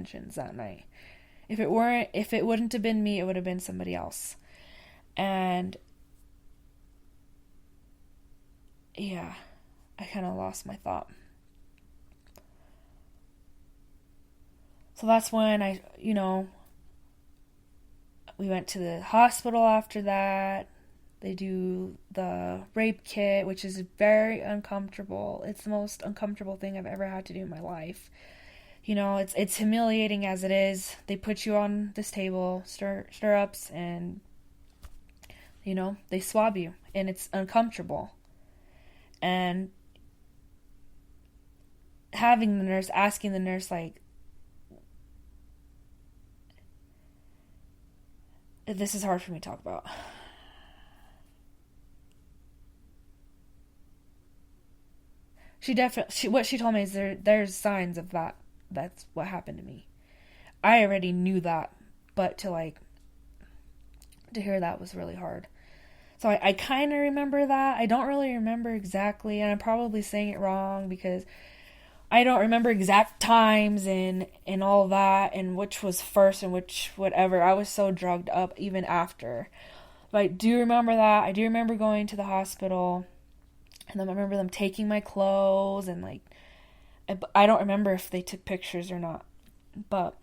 intentions that night. If it wouldn't have been me, it would have been somebody else. And yeah, I kind of lost my thought. So that's when we went to the hospital after that. They do the rape kit, which is very uncomfortable. It's the most uncomfortable thing I've ever had to do in my life. It's humiliating as it is. They put you on this table, stirrups, and they swab you, and it's uncomfortable. And asking the nurse, like, this is hard for me to talk about. What she told me is there's signs of that. That's what happened to me. I already knew that, but to hear that was really hard. So I kind of remember that. I don't really remember exactly, and I'm probably saying it wrong because I don't remember exact times and all that, and which was first and which whatever. I was so drugged up even after. But I do remember that. I do remember going to the hospital, and then I remember them taking my clothes, and I don't remember if they took pictures or not. But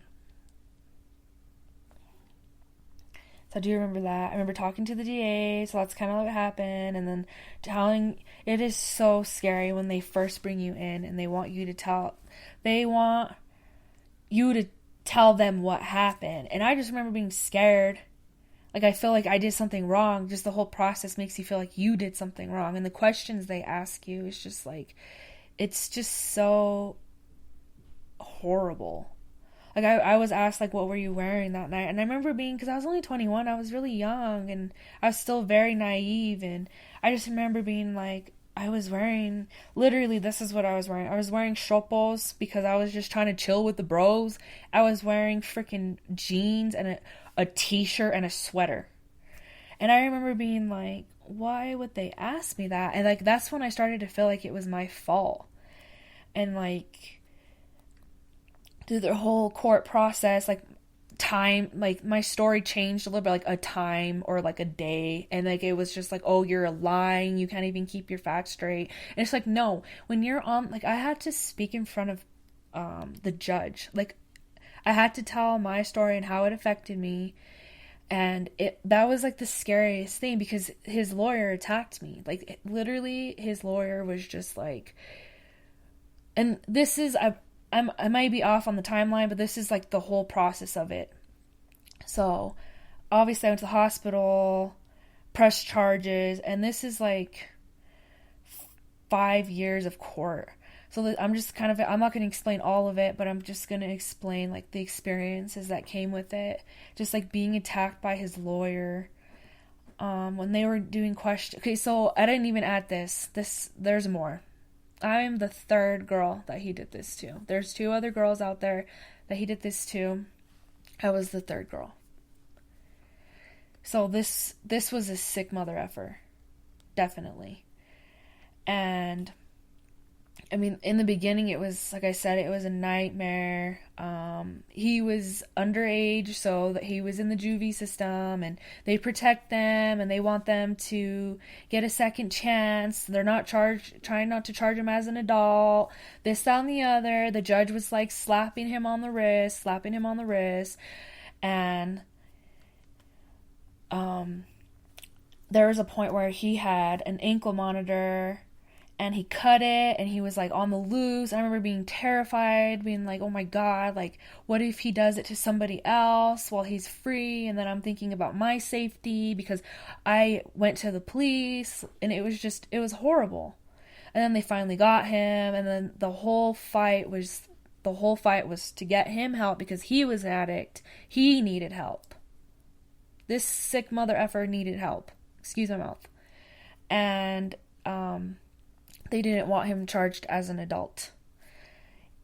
so I do remember that. I remember talking to the DA, so that's kind of what happened. And then it is so scary when they first bring you in and they want you to tell them what happened. And I just remember being scared. I feel like I did something wrong. Just the whole process makes you feel like you did something wrong. And the questions they ask you is just it's just so horrible. I was asked, what were you wearing that night? And I remember because I was only 21, I was really young, and I was still very naive, and I just remember being I was wearing, literally, this is what I was wearing. I was wearing shopos because I was just trying to chill with the bros. I was wearing freaking jeans and a t-shirt and a sweater. And I remember being why would they ask me that? And that's when I started to feel like it was my fault. And through the whole court process, time, my story changed a little bit, a time or a day, and it was just oh, you're lying, you can't even keep your facts straight. And it's no, when you're on, I had to speak in front of the judge. I had to tell my story and how it affected me, and that was the scariest thing because his lawyer attacked me. Literally, his lawyer was just and this is I might be off on the timeline, but this is the whole process of it. So, obviously I went to the hospital, pressed charges, and this is 5 years of court. So I'm just I'm not going to explain all of it, but I'm just going to explain the experiences that came with it. Just being attacked by his lawyer. When they were doing questions. Okay, so I didn't even add this. There's more. I'm the third girl that he did this to. There's 2 other girls out there that he did this to. I was the third girl. So this was a sick mother effer. Definitely. And I mean, in the beginning, it was, like I said, it was a nightmare. He was underage, so that he was in the juvie system, and they protect them, and they want them to get a second chance. They're not trying not to charge him as an adult. This, that, and the other. The judge was slapping him on the wrist, and there was a point where he had an ankle monitor, and he cut it, and he was on the loose. I remember being terrified, being oh my God, what if he does it to somebody else while he's free? And then I'm thinking about my safety because I went to the police, and it was horrible. And then they finally got him, and then the whole fight was to get him help because he was an addict. He needed help. This sick mother effer needed help. Excuse my mouth. And they didn't want him charged as an adult.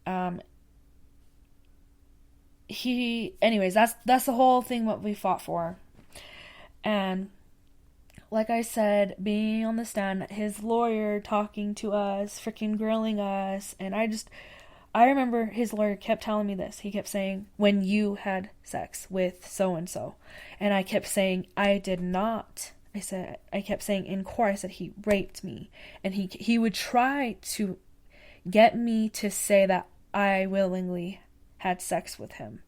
Anyways, that's the whole thing what we fought for. And like I said, being on the stand, his lawyer talking to us, freaking grilling us, and I remember his lawyer kept telling me this. He kept saying, when you had sex with so and so. And I kept saying, I did not. I kept saying in court, I said, he raped me. And he would try to get me to say that I willingly had sex with him.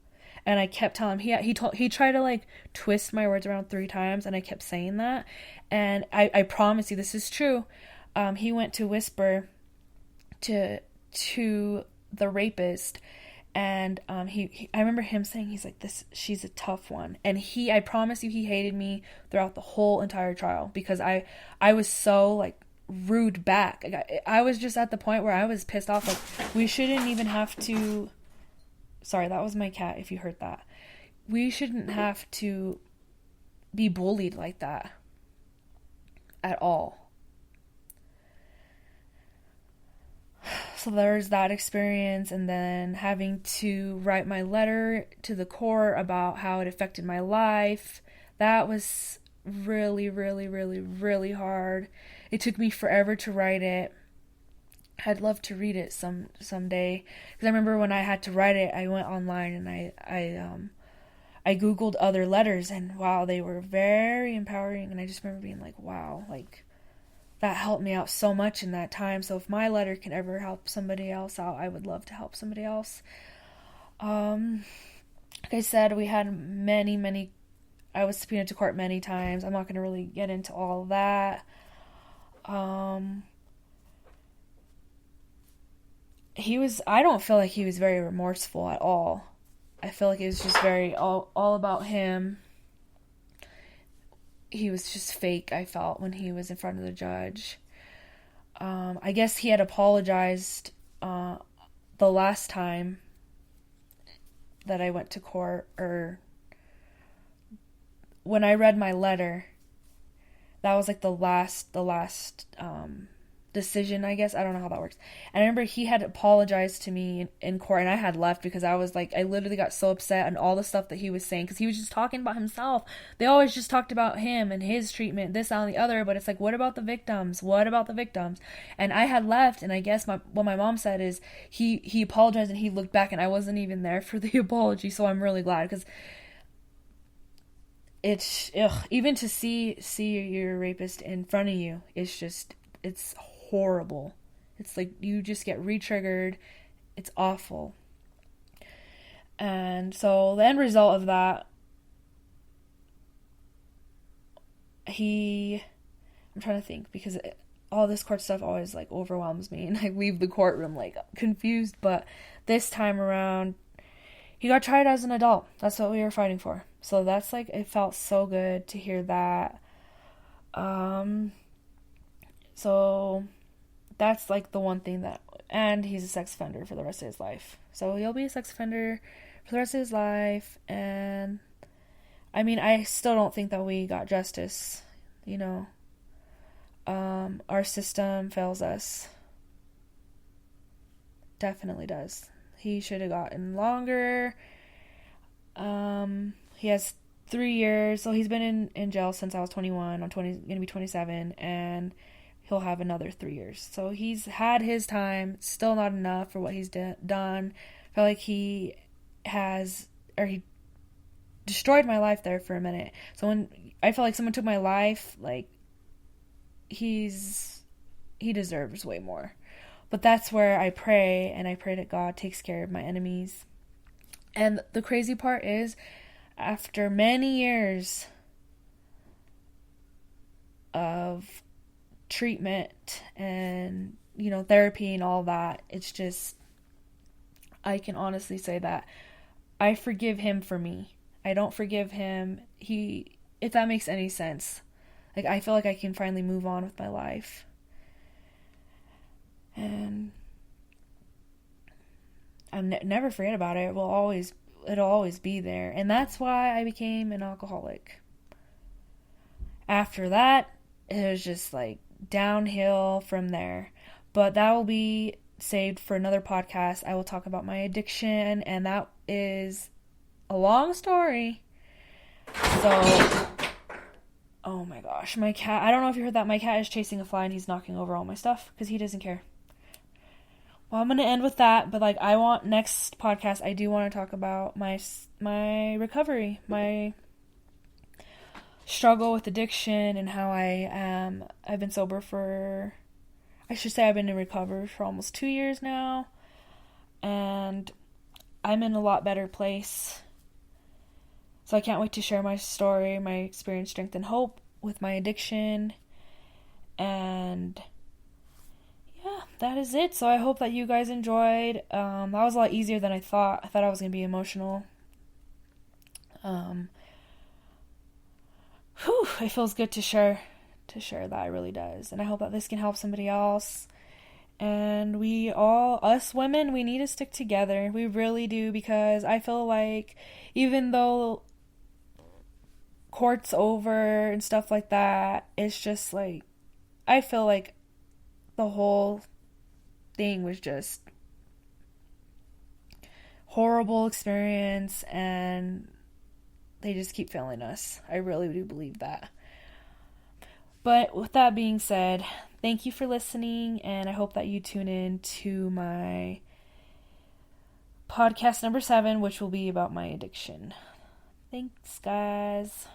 And I kept telling him, he tried to like twist my words around 3 times, and I kept saying that. And I promise you, this is true. He went to whisper to the rapist, and I remember him saying, he's like, she's a tough one. And I promise you, he hated me throughout the whole entire trial, because I was so like rude back. Like, I was just at the point where I was pissed off. Like, we shouldn't even have to, sorry, that was my cat if you heard that. We shouldn't have to be bullied like that at all. So there's that experience, and then having to write my letter to the court about how it affected my life. That was really, really, really, really hard. It took me forever to write it. I'd love to read it someday. Because I remember when I had to write it, I went online and I Googled other letters, and wow, they were very empowering. And I just remember being like, wow, like, that helped me out so much in that time. So if my letter can ever help somebody else out, I would love to help somebody else. Like I said, we had many, I was subpoenaed to court many times. I'm not going to really get into all of that. I don't feel like he was very remorseful at all. I feel like it was just very all about him. He was just fake, I felt, when he was in front of the judge. I guess he had apologized the last time that I went to court, or when I read my letter. That was like the last decision, I guess. I don't know how that works. And I remember he had apologized to me in court, and I had left because I was like, I literally got so upset and all the stuff that he was saying, because he was just talking about himself. They always just talked about him and his treatment, this, that, and the other, but it's like, what about the victims? What about the victims? And I had left, and I guess what my mom said is he apologized and he looked back, and I wasn't even there for the apology, so I'm really glad, because it's, even to see your rapist in front of you, it's horrible. It's like you just get re-triggered. It's awful. And so the end result of that, I'm trying to think, because all this court stuff always like overwhelms me, and I leave the courtroom like confused. But this time around, he got tried as an adult. That's what we were fighting for. So that's like, it felt so good to hear that. So that's like the one thing and he's a sex offender for the rest of his life. So he'll be a sex offender for the rest of his life. And I mean, I still don't think that we got justice, our system fails us. Definitely does. He should have gotten longer. He has 3 years, so he's been in jail since I was 21. I'm gonna be 27, and he'll have another 3 years. So he's had his time. Still not enough for what he's done. I feel like he destroyed my life there for a minute. So when I feel like someone took my life, like, he deserves way more. But that's where I pray, and I pray that God takes care of my enemies. And the crazy part is, after many years of treatment and, therapy and all that, it's just, I can honestly say that I forgive him for me. I don't forgive him. If that makes any sense. Like, I feel like I can finally move on with my life. And I'll never forget about it. It'll always be there. And that's why I became an alcoholic. After that, it was just like downhill from there. But that will be saved for another podcast. I will talk about my addiction, and that is a long story. So, oh my gosh, my cat, I don't know if you heard that, my cat is chasing a fly and he's knocking over all my stuff because he doesn't care. Well, I'm gonna end with that, but like next podcast I do want to talk about my recovery, my struggle with addiction, and how I've been sober for, I should say I've been in recovery for almost 2 years now, and I'm in a lot better place. So I can't wait to share my story, my experience, strength, and hope with my addiction. And yeah, that is it. So I hope that you guys enjoyed. That was a lot easier than I thought. I thought I was going to be emotional. It feels good to share that. It really does. And I hope that this can help somebody else. And us women, we need to stick together. We really do, because I feel like even though court's over and stuff like that, it's just like, I feel like the whole thing was just horrible experience, and they just keep failing us. I really do believe that. But with that being said, thank you for listening, and I hope that you tune in to my podcast number 7, which will be about my addiction. Thanks, guys.